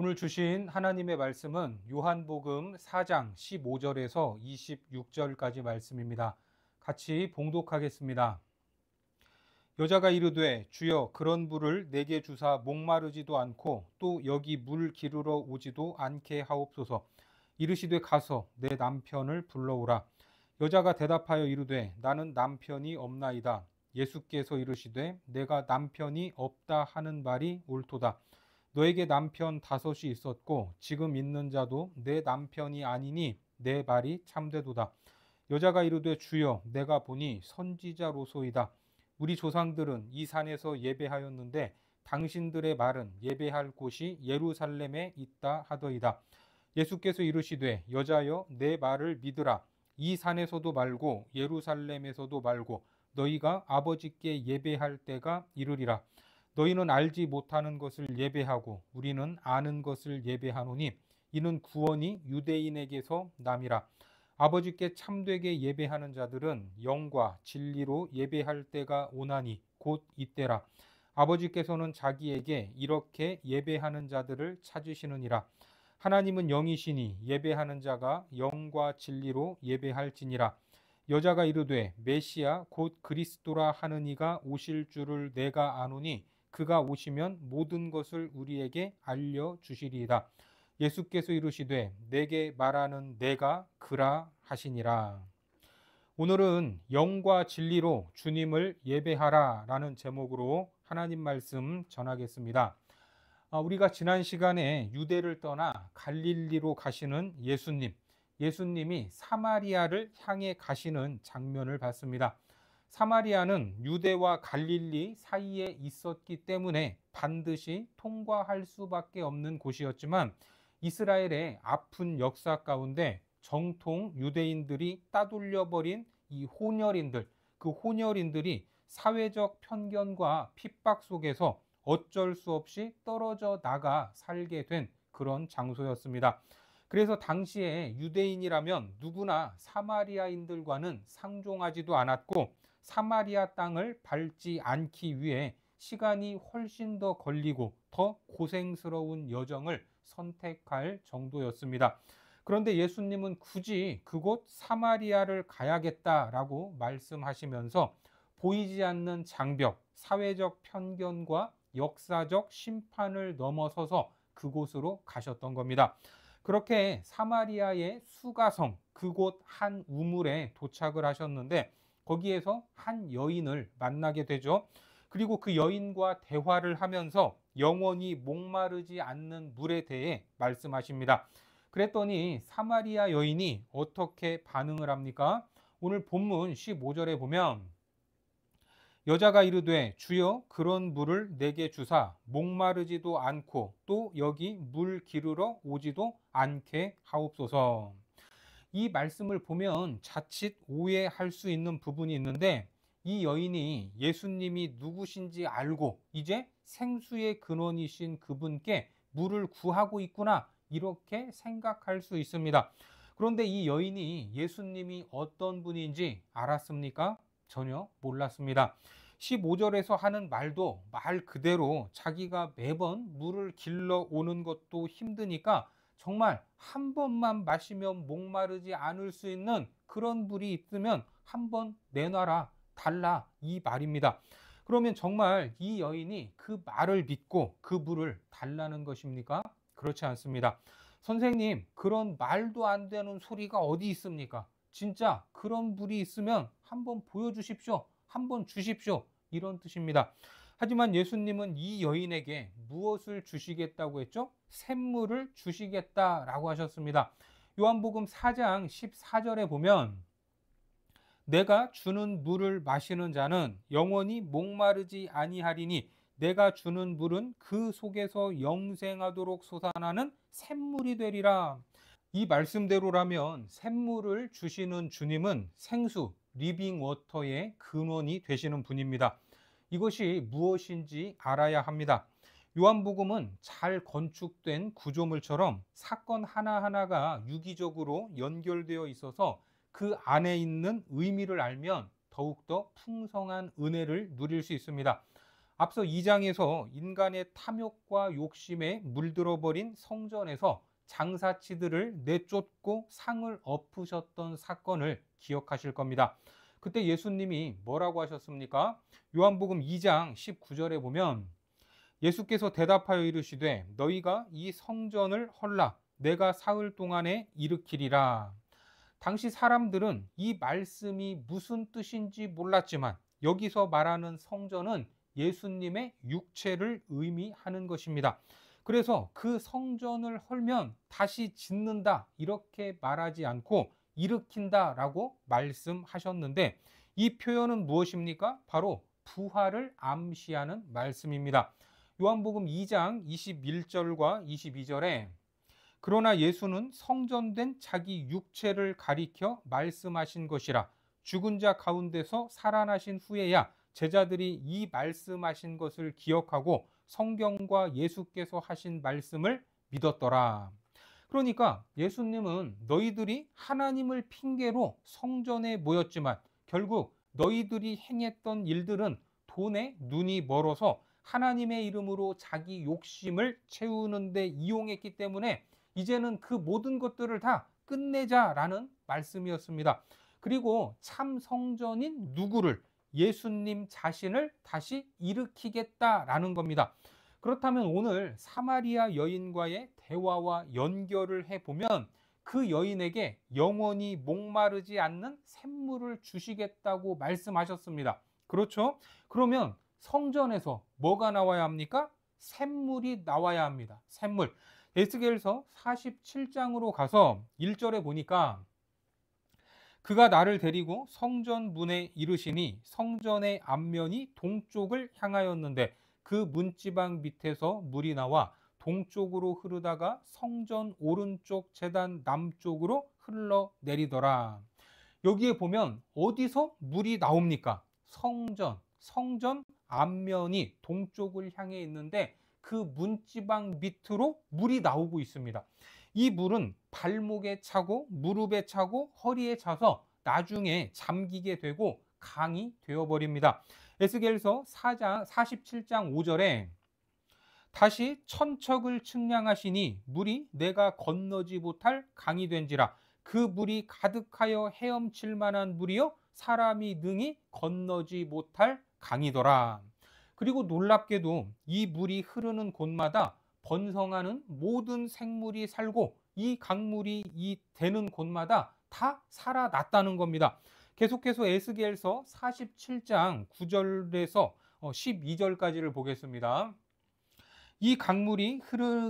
오늘 주신 하나님의 말씀은 요한복음 4장 15절에서 26절까지 말씀입니다. 같이 봉독하겠습니다. 여자가 이르되 주여 그런 물을 내게 주사 목마르지도 않고 또 여기 물 기르러 오지도 않게 하옵소서. 이르시되 가서 내 남편을 불러오라. 여자가 대답하여 이르되 나는 남편이 없나이다. 예수께서 이르시되 내가 남편이 없다 하는 말이 옳도다. 너에게 남편 5이 있었고 지금 있는 자도 내 남편이 아니니 내 말이 참되도다. 여자가 이르되 주여 내가 보니 선지자로소이다. 우리 조상들은 이 산에서 예배하였는데 당신들의 말은 예배할 곳이 예루살렘에 있다 하더이다. 예수께서 이르시되 여자여 내 말을 믿으라. 이 산에서도 말고 예루살렘에서도 말고 너희가 아버지께 예배할 때가 이르리라. 너희는 알지 못하는 것을 예배하고 우리는 아는 것을 예배하노니 이는 구원이 유대인에게서 남이라. 아버지께 참되게 예배하는 자들은 영과 진리로 예배할 때가 오나니 곧 이때라. 아버지께서는 자기에게 이렇게 예배하는 자들을 찾으시느니라. 하나님은 영이시니 예배하는 자가 영과 진리로 예배할지니라. 여자가 이르되 메시아 곧 그리스도라 하는 이가 오실 줄을 내가 아노니 그가 오시면 모든 것을 우리에게 알려주시리이다. 예수께서 이르시되 내게 말하는 내가 그라 하시니라. 오늘은 영과 진리로 주님을 예배하라 라는 제목으로 하나님 말씀 전하겠습니다. 우리가 지난 시간에 유대를 떠나 갈릴리로 가시는 예수님이 사마리아를 향해 가시는 장면을 봤습니다. 사마리아는 유대와 갈릴리 사이에 있었기 때문에 반드시 통과할 수밖에 없는 곳이었지만 이스라엘의 아픈 역사 가운데 정통 유대인들이 따돌려버린 이 혼혈인들, 그 혼혈인들이 사회적 편견과 핍박 속에서 어쩔 수 없이 떨어져 나가 살게 된 그런 장소였습니다. 그래서 당시에 유대인이라면 누구나 사마리아인들과는 상종하지도 않았고 사마리아 땅을 밟지 않기 위해 시간이 훨씬 더 걸리고 더 고생스러운 여정을 선택할 정도였습니다. 그런데 예수님은 굳이 그곳 사마리아를 가야겠다라고 말씀하시면서 보이지 않는 장벽, 사회적 편견과 역사적 심판을 넘어서서 그곳으로 가셨던 겁니다. 그렇게 사마리아의 수가성, 그곳 한 우물에 도착을 하셨는데 거기에서 한 여인을 만나게 되죠. 그리고 그 여인과 대화를 하면서 영원히 목마르지 않는 물에 대해 말씀하십니다. 그랬더니 사마리아 여인이 어떻게 반응을 합니까? 오늘 본문 15절에 보면 여자가 이르되 주여 그런 물을 내게 주사 목마르지도 않고 또 여기 물 기르러 오지도 않게 하옵소서. 이 말씀을 보면 자칫 오해할 수 있는 부분이 있는데 이 여인이 예수님이 누구신지 알고 이제 생수의 근원이신 그분께 물을 구하고 있구나 이렇게 생각할 수 있습니다. 그런데 이 여인이 예수님이 어떤 분인지 알았습니까? 전혀 몰랐습니다. 15절에서 하는 말도 말 그대로 자기가 매번 물을 길러 오는 것도 힘드니까 정말 한 번만 마시면 목마르지 않을 수 있는 그런 물이 있으면 한 번 내놔라, 달라 이 말입니다. 그러면 정말 이 여인이 그 말을 믿고 그 물을 달라는 것입니까? 그렇지 않습니다. 선생님, 그런 말도 안 되는 소리가 어디 있습니까? 진짜 그런 물이 있으면 한번 보여주십시오. 한번 주십시오. 이런 뜻입니다. 하지만 예수님은 이 여인에게 무엇을 주시겠다고 했죠? 샘물을 주시겠다라고 하셨습니다. 요한복음 4장 14절에 보면 내가 주는 물을 마시는 자는 영원히 목마르지 아니하리니 내가 주는 물은 그 속에서 영생하도록 솟아나는 샘물이 되리라. 이 말씀대로라면 샘물을 주시는 주님은 생수, 리빙 워터의 근원이 되시는 분입니다. 이것이 무엇인지 알아야 합니다. 요한복음은 잘 건축된 구조물처럼 사건 하나하나가 유기적으로 연결되어 있어서 그 안에 있는 의미를 알면 더욱더 풍성한 은혜를 누릴 수 있습니다. 앞서 2장에서 인간의 탐욕과 욕심에 물들어 버린 성전에서 장사치들을 내쫓고 상을 엎으셨던 사건을 기억하실 겁니다. 그때 예수님이 뭐라고 하셨습니까? 요한복음 2장 19절에 보면 예수께서 대답하여 이르시되 너희가 이 성전을 헐라 내가 사흘 동안에 일으키리라. 당시 사람들은 이 말씀이 무슨 뜻인지 몰랐지만 여기서 말하는 성전은 예수님의 육체를 의미하는 것입니다. 그래서 그 성전을 헐면 다시 짓는다 이렇게 말하지 않고 일으킨다라고 말씀하셨는데 이 표현은 무엇입니까? 바로 부활을 암시하는 말씀입니다. 요한복음 2장 21절과 22절에 그러나 예수는 성전된 자기 육체를 가리켜 말씀하신 것이라 죽은 자 가운데서 살아나신 후에야 제자들이 이 말씀하신 것을 기억하고 성경과 예수께서 하신 말씀을 믿었더라. 그러니까 예수님은 너희들이 하나님을 핑계로 성전에 모였지만 결국 너희들이 행했던 일들은 돈에 눈이 멀어서 하나님의 이름으로 자기 욕심을 채우는 데 이용했기 때문에 이제는 그 모든 것들을 다 끝내자라는 말씀이었습니다. 그리고 참 성전인 누구를 예수님 자신을 다시 일으키겠다라는 겁니다. 그렇다면 오늘 사마리아 여인과의 대화와 연결을 해보면 그 여인에게 영원히 목마르지 않는 샘물을 주시겠다고 말씀하셨습니다. 그렇죠? 그러면 성전에서 뭐가 나와야 합니까? 샘물이 나와야 합니다. 샘물. 에스겔서 47장으로 가서 1절에 보니까 그가 나를 데리고 성전 문에 이르시니 성전의 앞면이 동쪽을 향하였는데 그 문지방 밑에서 물이 나와 동쪽으로 흐르다가 성전 오른쪽 제단 남쪽으로 흘러내리더라. 여기에 보면 어디서 물이 나옵니까? 성전 앞면이 동쪽을 향해 있는데 그 문지방 밑으로 물이 나오고 있습니다. 이 물은 발목에 차고 무릎에 차고 허리에 차서 나중에 잠기게 되고 강이 되어버립니다. 에스겔서 47장 5절에 다시 천척을 측량하시니 물이 내가 건너지 못할 강이 된지라 그 물이 가득하여 헤엄칠 만한 물이요 사람이 능히 건너지 못할 강이더라. 그리고 놀랍게도 이 물이 흐르는 곳마다 번성하는 모든 생물이 살고 이 강물이 이 되는 곳마다 다 살아났다는 겁니다. 계속해서 에스겔서 47장 9절에서 12절까지를 보겠습니다. 이 강물이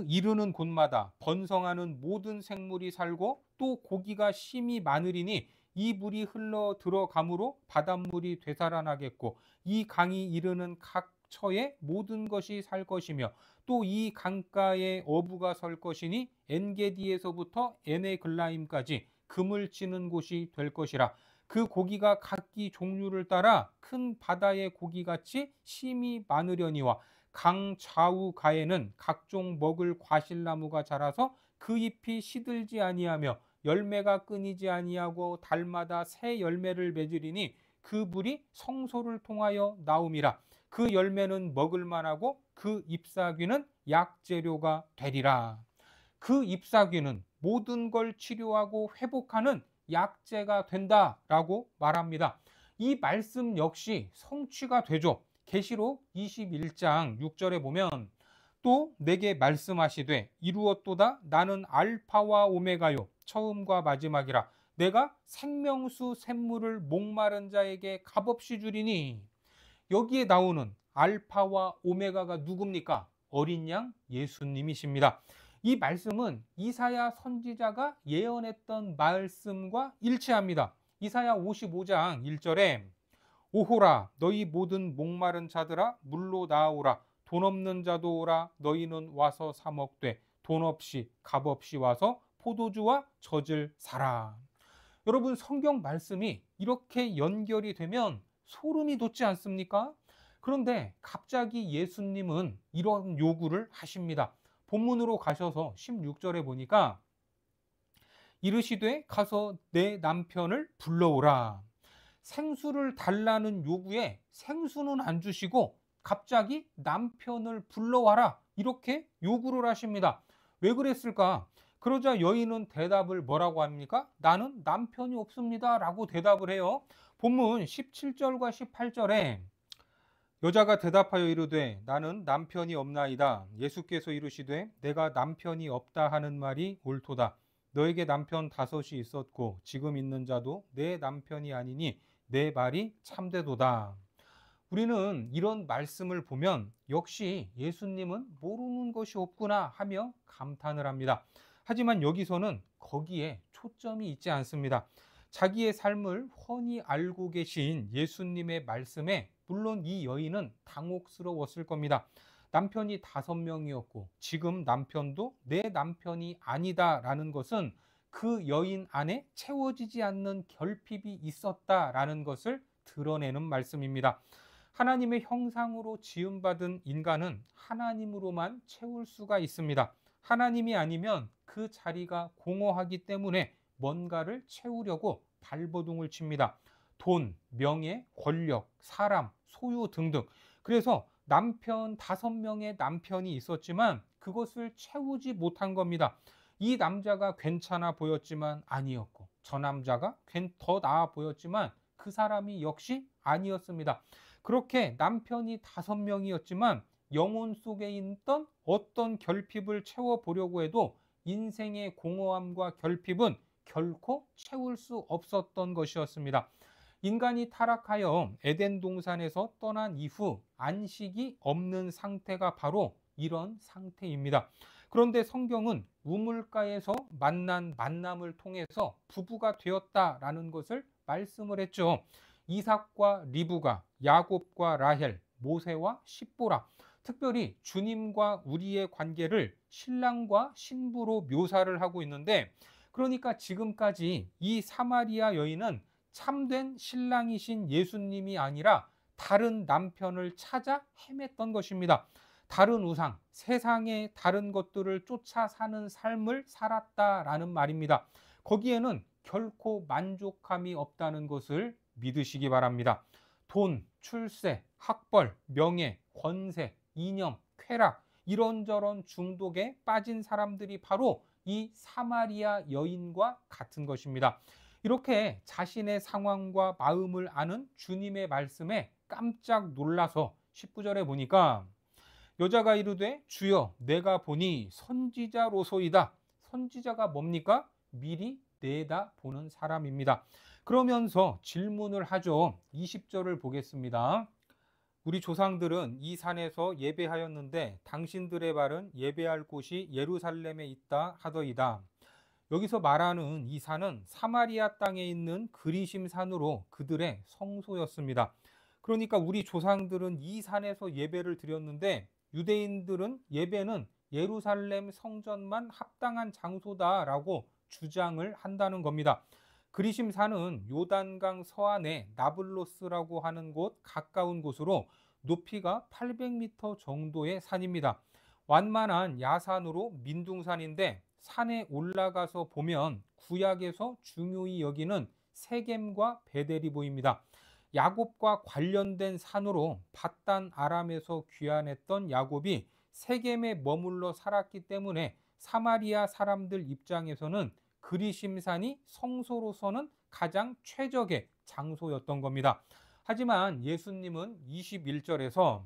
이르는 곳마다 번성하는 모든 생물이 살고 또 고기가 심히 많으리니 이 물이 흘러 들어가므로 바닷물이 되살아나겠고 이 강이 이르는 각 처에 모든 것이 살 것이며 또 이 강가에 어부가 설 것이니 엔게디에서부터 에네글라임까지 금을 치는 곳이 될 것이라. 그 고기가 각기 종류를 따라 큰 바다의 고기같이 심히 많으려니와 강 좌우 가에는 각종 먹을 과실나무가 자라서 그 잎이 시들지 아니하며 열매가 끊이지 아니하고 달마다 새 열매를 맺으리니 그 물이 성소를 통하여 나옴이라. 그 열매는 먹을 만하고 그 잎사귀는 약재료가 되리라. 그 잎사귀는 모든 걸 치료하고 회복하는 약재가 된다라고 말합니다. 이 말씀 역시 성취가 되죠. 계시록 21장 6절에 보면 또 내게 말씀하시되 이루었도다 나는 알파와 오메가요 처음과 마지막이라 내가 생명수 샘물을 목마른 자에게 값없이 주리니. 여기에 나오는 알파와 오메가가 누굽니까? 어린 양 예수님이십니다. 이 말씀은 이사야 선지자가 예언했던 말씀과 일치합니다. 이사야 55장 1절에 오호라 너희 모든 목마른 자들아 물로 나아오라 돈 없는 자도 오라 너희는 와서 사 먹되 돈 없이 값 없이 와서 포도주와 젖을 사라. 여러분 성경 말씀이 이렇게 연결이 되면 소름이 돋지 않습니까? 그런데 갑자기 예수님은 이런 요구를 하십니다. 본문으로 가셔서 16절에 보니까 이르시되 가서 내 남편을 불러오라. 생수를 달라는 요구에 생수는 안 주시고 갑자기 남편을 불러와라 이렇게 요구를 하십니다. 왜 그랬을까? 그러자 여인은 대답을 뭐라고 합니까? 나는 남편이 없습니다 라고 대답을 해요. 본문 17절과 18절에 여자가 대답하여 이르되 나는 남편이 없나이다. 예수께서 이르시되 내가 남편이 없다 하는 말이 옳도다. 너에게 남편 5이 있었고 지금 있는 자도 내 남편이 아니니 내 말이 참되도다. 우리는 이런 말씀을 보면 역시 예수님은 모르는 것이 없구나 하며 감탄을 합니다. 하지만 여기서는 거기에 초점이 있지 않습니다. 자기의 삶을 훤히 알고 계신 예수님의 말씀에 물론 이 여인은 당혹스러웠을 겁니다. 남편이 5명이었고 지금 남편도 내 남편이 아니다라는 것은 그 여인 안에 채워지지 않는 결핍이 있었다라는 것을 드러내는 말씀입니다. 하나님의 형상으로 지음받은 인간은 하나님으로만 채울 수가 있습니다. 하나님이 아니면 그 자리가 공허하기 때문에 뭔가를 채우려고 발버둥을 칩니다. 돈, 명예, 권력, 사람, 소유 등등. 그래서 남편 5명의 남편이 있었지만 그것을 채우지 못한 겁니다. 이 남자가 괜찮아 보였지만 아니었고 저 남자가 더 나아 보였지만 그 사람이 역시 아니었습니다. 그렇게 남편이 5명이었지만 영혼 속에 있던 어떤 결핍을 채워보려고 해도 인생의 공허함과 결핍은 결코 채울 수 없었던 것이었습니다. 인간이 타락하여 에덴 동산에서 떠난 이후 안식이 없는 상태가 바로 이런 상태입니다. 그런데 성경은 우물가에서 만난 만남을 통해서 부부가 되었다라는 것을 말씀을 했죠. 이삭과 리브가, 야곱과 라헬, 모세와 십보라. 특별히 주님과 우리의 관계를 신랑과 신부로 묘사를 하고 있는데 그러니까 지금까지 이 사마리아 여인은 참된 신랑이신 예수님이 아니라 다른 남편을 찾아 헤맸던 것입니다. 다른 우상, 세상의 다른 것들을 쫓아 사는 삶을 살았다라는 말입니다. 거기에는 결코 만족함이 없다는 것을 믿으시기 바랍니다. 돈, 출세, 학벌, 명예, 권세, 이념, 쾌락 이런저런 중독에 빠진 사람들이 바로 이 사마리아 여인과 같은 것입니다. 이렇게 자신의 상황과 마음을 아는 주님의 말씀에 깜짝 놀라서 19절에 보니까 여자가 이르되 주여 내가 보니 선지자로소이다. 선지자가 뭡니까? 미리 내다보는 사람입니다. 그러면서 질문을 하죠. 20절을 보겠습니다. 우리 조상들은 이 산에서 예배하였는데 당신들의 발은 예배할 곳이 예루살렘에 있다 하더이다. 여기서 말하는 이 산은 사마리아 땅에 있는 그리심 산으로 그들의 성소였습니다. 그러니까 우리 조상들은 이 산에서 예배를 드렸는데 유대인들은 예배는 예루살렘 성전만 합당한 장소다라고 주장을 한다는 겁니다. 그리심 산은 요단강 서안에 나블로스라고 하는 곳 가까운 곳으로 높이가 800m 정도의 산입니다. 완만한 야산으로 민둥산인데 산에 올라가서 보면 구약에서 중요히 여기는 세겜과 베델이 보입니다. 야곱과 관련된 산으로 밧단 아람에서 귀환했던 야곱이 세겜에 머물러 살았기 때문에 사마리아 사람들 입장에서는 그리심산이 성소로서는 가장 최적의 장소였던 겁니다. 하지만 예수님은 21절에서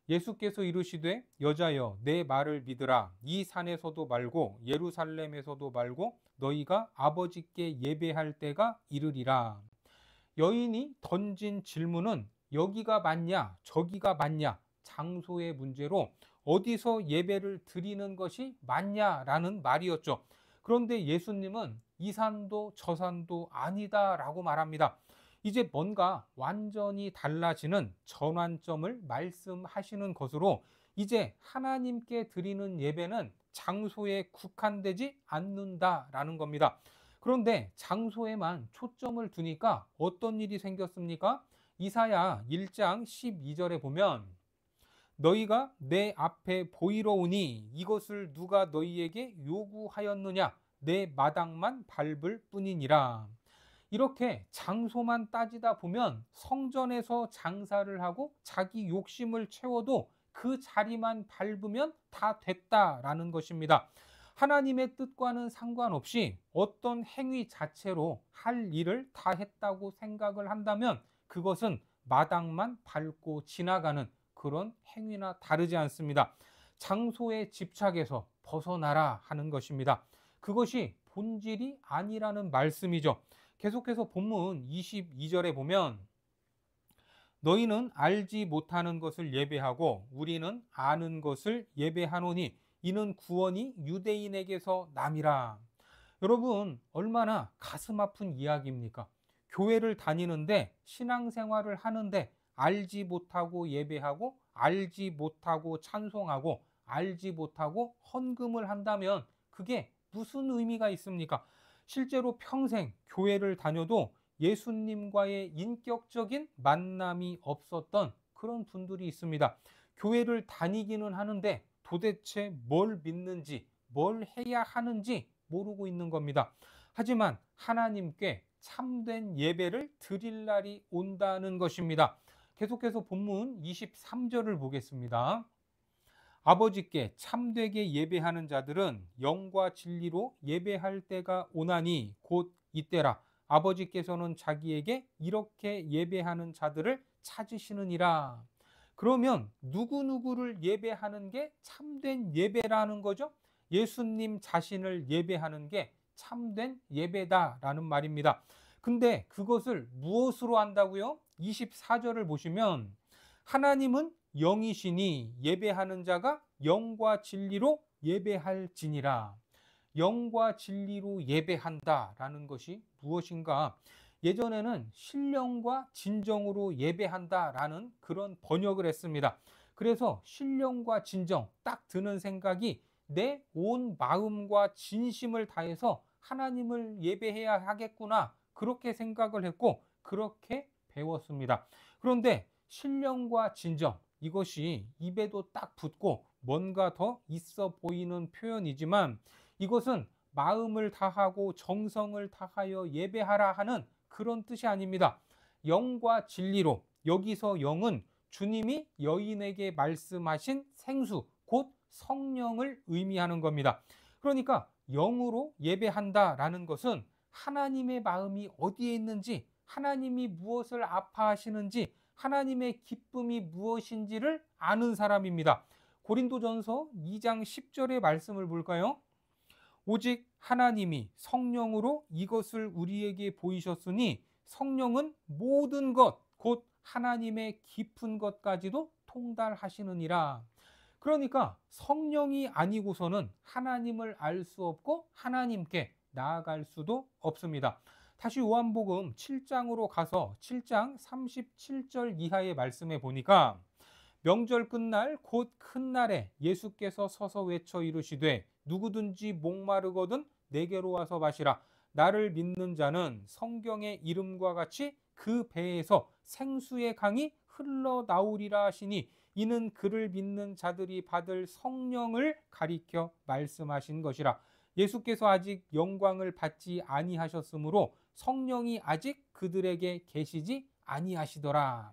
예수께서 이르시되 여자여 내 말을 믿으라. 이 산에서도 말고 예루살렘에서도 말고 너희가 아버지께 예배할 때가 이르리라. 여인이 던진 질문은 여기가 맞냐 저기가 맞냐 장소의 문제로 어디서 예배를 드리는 것이 맞냐라는 말이었죠. 그런데 예수님은 이 산도 저 산도 아니다라고 말합니다. 이제 뭔가 완전히 달라지는 전환점을 말씀하시는 것으로 이제 하나님께 드리는 예배는 장소에 국한되지 않는다라는 겁니다. 그런데 장소에만 초점을 두니까 어떤 일이 생겼습니까? 이사야 1장 12절에 보면 너희가 내 앞에 보이러 오니 이것을 누가 너희에게 요구하였느냐 내 마당만 밟을 뿐이니라. 이렇게 장소만 따지다 보면 성전에서 장사를 하고 자기 욕심을 채워도 그 자리만 밟으면 다 됐다라는 것입니다. 하나님의 뜻과는 상관없이 어떤 행위 자체로 할 일을 다 했다고 생각을 한다면 그것은 마당만 밟고 지나가는 그런 행위나 다르지 않습니다. 장소에 집착해서 벗어나라 하는 것입니다. 그것이 본질이 아니라는 말씀이죠. 계속해서 본문 22절에 보면 너희는 알지 못하는 것을 예배하고 우리는 아는 것을 예배하노니 이는 구원이 유대인에게서 남이라. 여러분, 얼마나 가슴 아픈 이야기입니까? 교회를 다니는데 신앙생활을 하는데 알지 못하고 예배하고 알지 못하고 찬송하고 알지 못하고 헌금을 한다면 그게 무슨 의미가 있습니까? 실제로 평생 교회를 다녀도 예수님과의 인격적인 만남이 없었던 그런 분들이 있습니다. 교회를 다니기는 하는데 도대체 뭘 믿는지, 뭘 해야 하는지 모르고 있는 겁니다. 하지만 하나님께 참된 예배를 드릴 날이 온다는 것입니다. 계속해서 본문 23절을 보겠습니다. 아버지께 참되게 예배하는 자들은 영과 진리로 예배할 때가 오나니 곧 이때라. 아버지께서는 자기에게 이렇게 예배하는 자들을 찾으시느니라. 그러면 누구누구를 예배하는 게 참된 예배라는 거죠? 예수님 자신을 예배하는 게 참된 예배다라는 말입니다. 근데 그것을 무엇으로 한다고요? 24절을 보시면 하나님은 영이시니 예배하는 자가 영과 진리로 예배할지니라. 영과 진리로 예배한다라는 것이 무엇인가? 예전에는 신령과 진정으로 예배한다라는 그런 번역을 했습니다. 그래서 신령과 진정 딱 드는 생각이 내 온 마음과 진심을 다해서 하나님을 예배해야 하겠구나 그렇게 생각을 했고 그렇게 배웠습니다. 그런데 신령과 진정 이것이 입에도 딱 붙고 뭔가 더 있어 보이는 표현이지만 이것은 마음을 다하고 정성을 다하여 예배하라 하는 그런 뜻이 아닙니다. 영과 진리로 여기서 영은 주님이 여인에게 말씀하신 생수 곧 성령을 의미하는 겁니다. 그러니까 영으로 예배한다라는 것은 하나님의 마음이 어디에 있는지 하나님이 무엇을 아파하시는지 하나님의 기쁨이 무엇인지를 아는 사람입니다. 고린도전서 2장 10절의 말씀을 볼까요? 오직 하나님이 성령으로 이것을 우리에게 보이셨으니 성령은 모든 것, 곧 하나님의 깊은 것까지도 통달하시느니라. 그러니까 성령이 아니고서는 하나님을 알 수 없고 하나님께 나아갈 수도 없습니다. 다시 요한복음 7장으로 가서 7장 37절 이하의 말씀에 보니까 명절 끝날 곧 큰 날에 예수께서 서서 외쳐 이르시되 누구든지 목마르거든 내게로 와서 마시라. 나를 믿는 자는 성경의 이름과 같이 그 배에서 생수의 강이 흘러나오리라 하시니 이는 그를 믿는 자들이 받을 성령을 가리켜 말씀하신 것이라. 예수께서 아직 영광을 받지 아니하셨으므로 성령이 아직 그들에게 계시지 아니하시더라.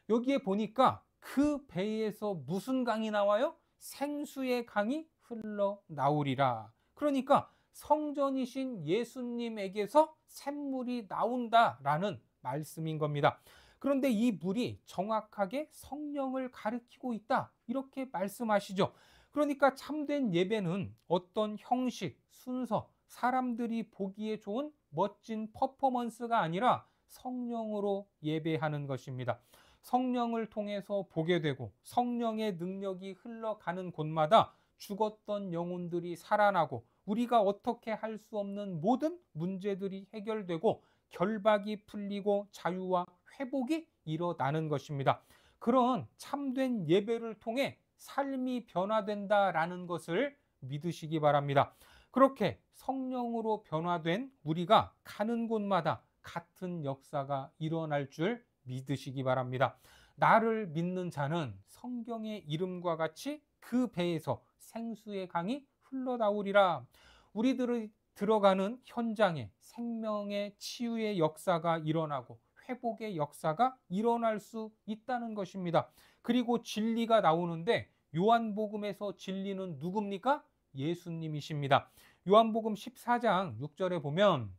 여기에 보니까 그 배에서 무슨 강이 나와요? 생수의 강이 흘러나오리라. 그러니까 성전이신 예수님에게서 샘물이 나온다라는 말씀인 겁니다. 그런데 이 물이 정확하게 성령을 가리키고 있다. 이렇게 말씀하시죠. 그러니까 참된 예배는 어떤 형식, 순서, 사람들이 보기에 좋은 멋진 퍼포먼스가 아니라 성령으로 예배하는 것입니다. 성령을 통해서 보게 되고 성령의 능력이 흘러가는 곳마다 죽었던 영혼들이 살아나고 우리가 어떻게 할 수 없는 모든 문제들이 해결되고 결박이 풀리고 자유와 회복이 일어나는 것입니다. 그런 참된 예배를 통해 삶이 변화된다라는 것을 믿으시기 바랍니다. 그렇게 성령으로 변화된 우리가 가는 곳마다 같은 역사가 일어날 줄 믿으시기 바랍니다. 나를 믿는 자는 성경의 이름과 같이 그 배에서 생수의 강이 흘러나오리라. 우리들이 들어가는 현장에 생명의 치유의 역사가 일어나고 회복의 역사가 일어날 수 있다는 것입니다. 그리고 진리가 나오는데 요한복음에서 진리는 누굽니까? 예수님이십니다. 요한복음 14장 6절에 보면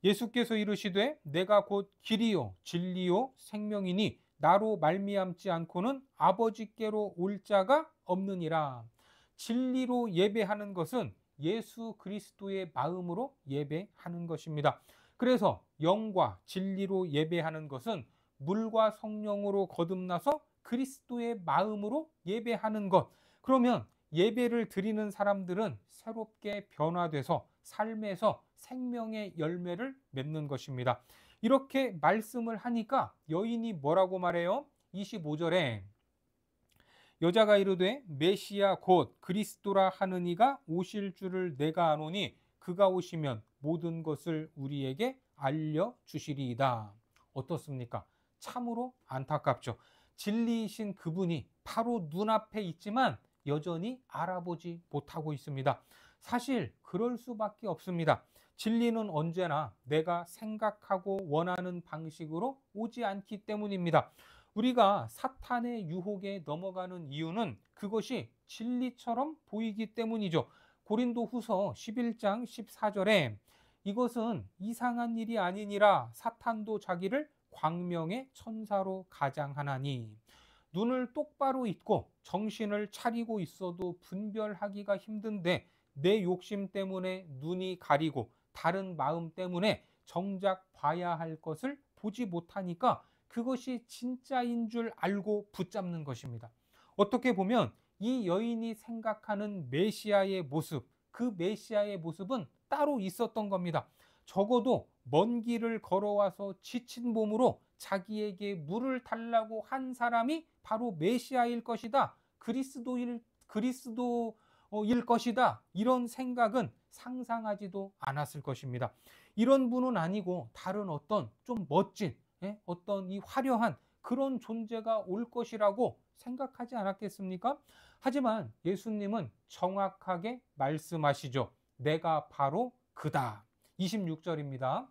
예수께서 이르시되 내가 곧 길이요 진리요 생명이니 나로 말미암지 않고는 아버지께로 올 자가 없느니라. 진리로 예배하는 것은 예수 그리스도의 마음으로 예배하는 것입니다. 그래서 영과 진리로 예배하는 것은 물과 성령으로 거듭나서 그리스도의 마음으로 예배하는 것. 그러면 예배를 드리는 사람들은 새롭게 변화돼서 삶에서 생명의 열매를 맺는 것입니다. 이렇게 말씀을 하니까 여인이 뭐라고 말해요? 25절에 여자가 이르되 메시아 곧 그리스도라 하는 이가 오실 줄을 내가 아노니 그가 오시면 모든 것을 우리에게 알려주시리이다. 어떻습니까? 참으로 안타깝죠. 진리이신 그분이 바로 눈앞에 있지만 여전히 알아보지 못하고 있습니다. 사실 그럴 수밖에 없습니다. 진리는 언제나 내가 생각하고 원하는 방식으로 오지 않기 때문입니다. 우리가 사탄의 유혹에 넘어가는 이유는 그것이 진리처럼 보이기 때문이죠. 고린도후서 11장 14절에 이것은 이상한 일이 아니니라 사탄도 자기를 광명의 천사로 가장하나니. 눈을 똑바로 잇고 정신을 차리고 있어도 분별하기가 힘든데 내 욕심 때문에 눈이 가리고 다른 마음 때문에 정작 봐야 할 것을 보지 못하니까 그것이 진짜인 줄 알고 붙잡는 것입니다. 어떻게 보면 이 여인이 생각하는 메시아의 모습, 그 메시아의 모습은 따로 있었던 겁니다. 적어도 먼 길을 걸어와서 지친 몸으로 자기에게 물을 달라고 한 사람이 바로 메시아일 것이다. 그리스도일 것이다. 이런 생각은 상상하지도 않았을 것입니다. 이런 분은 아니고 다른 어떤 좀 멋진 어떤 이 화려한 그런 존재가 올 것이라고 생각하지 않았겠습니까? 하지만 예수님은 정확하게 말씀하시죠. 내가 바로 그다. 26절입니다.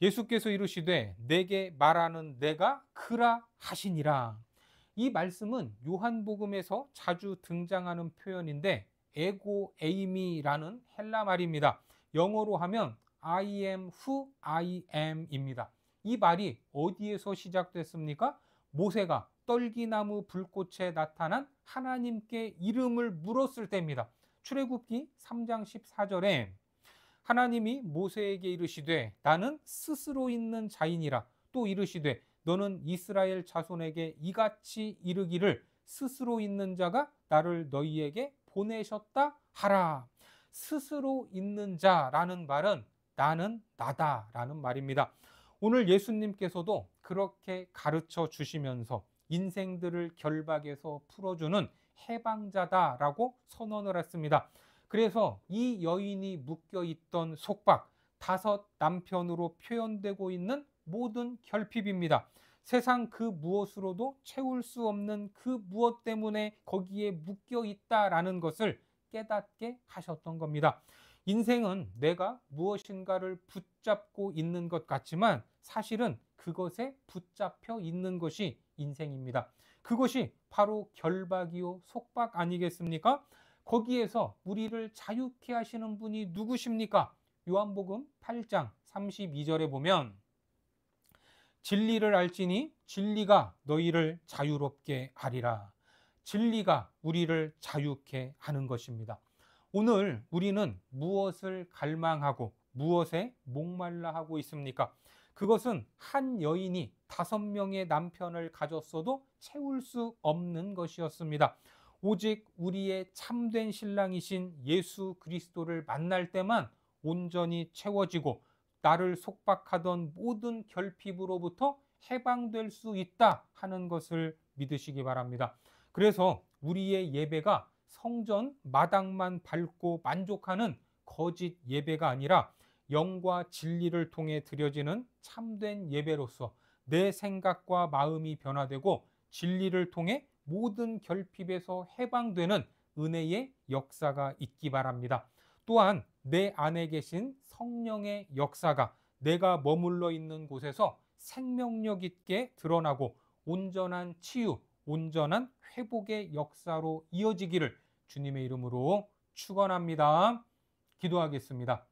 예수께서 이르시되 내게 말하는 내가 그라 하시니라. 이 말씀은 요한복음에서 자주 등장하는 표현인데 에고 에이미라는 헬라 말입니다. 영어로 하면 I am who I am 입니다. 이 말이 어디에서 시작됐습니까? 모세가 떨기나무 불꽃에 나타난 하나님께 이름을 물었을 때입니다. 출애굽기 3장 14절에 하나님이 모세에게 이르시되 나는 스스로 있는 자이니라. 또 이르시되 너는 이스라엘 자손에게 이같이 이르기를 스스로 있는 자가 나를 너희에게 보내셨다 하라. 스스로 있는 자라는 말은 나는 나다라는 말입니다. 오늘 예수님께서도 그렇게 가르쳐 주시면서 인생들을 결박에서 풀어주는 해방자다라고 선언을 했습니다. 그래서 이 여인이 묶여있던 속박, 5 남편으로 표현되고 있는 모든 결핍입니다. 세상 그 무엇으로도 채울 수 없는 그 무엇 때문에 거기에 묶여있다라는 것을 깨닫게 하셨던 겁니다. 인생은 내가 무엇인가를 붙잡고 있는 것 같지만 사실은 그것에 붙잡혀 있는 것이 인생입니다. 그것이 바로 결박이요 속박 아니겠습니까? 거기에서 우리를 자유케 하시는 분이 누구십니까? 요한복음 8장 32절에 보면 진리를 알지니 진리가 너희를 자유롭게 하리라. 진리가 우리를 자유케 하는 것입니다. 오늘 우리는 무엇을 갈망하고 무엇에 목말라 하고 있습니까? 그것은 한 여인이 5명의 남편을 가졌어도 채울 수 없는 것이었습니다. 오직 우리의 참된 신랑이신 예수 그리스도를 만날 때만 온전히 채워지고 나를 속박하던 모든 결핍으로부터 해방될 수 있다 하는 것을 믿으시기 바랍니다. 그래서 우리의 예배가 성전 마당만 밟고 만족하는 거짓 예배가 아니라 영과 진리를 통해 드려지는 참된 예배로서 내 생각과 마음이 변화되고 진리를 통해 모든 결핍에서 해방되는 은혜의 역사가 있기 바랍니다. 또한 내 안에 계신 성령의 역사가 내가 머물러 있는 곳에서 생명력 있게 드러나고 온전한 치유, 온전한 회복의 역사로 이어지기를 주님의 이름으로 축원합니다. 기도하겠습니다.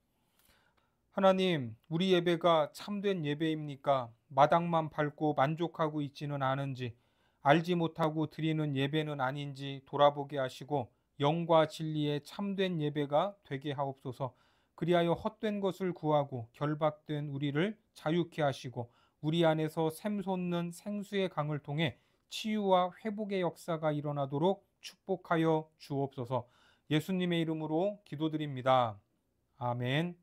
하나님, 우리 예배가 참된 예배입니까? 마당만 밟고 만족하고 있지는 않은지, 알지 못하고 드리는 예배는 아닌지 돌아보게 하시고 영과 진리의 참된 예배가 되게 하옵소서. 그리하여 헛된 것을 구하고 결박된 우리를 자유케 하시고 우리 안에서 샘솟는 생수의 강을 통해 치유와 회복의 역사가 일어나도록 축복하여 주옵소서. 예수님의 이름으로 기도드립니다. 아멘.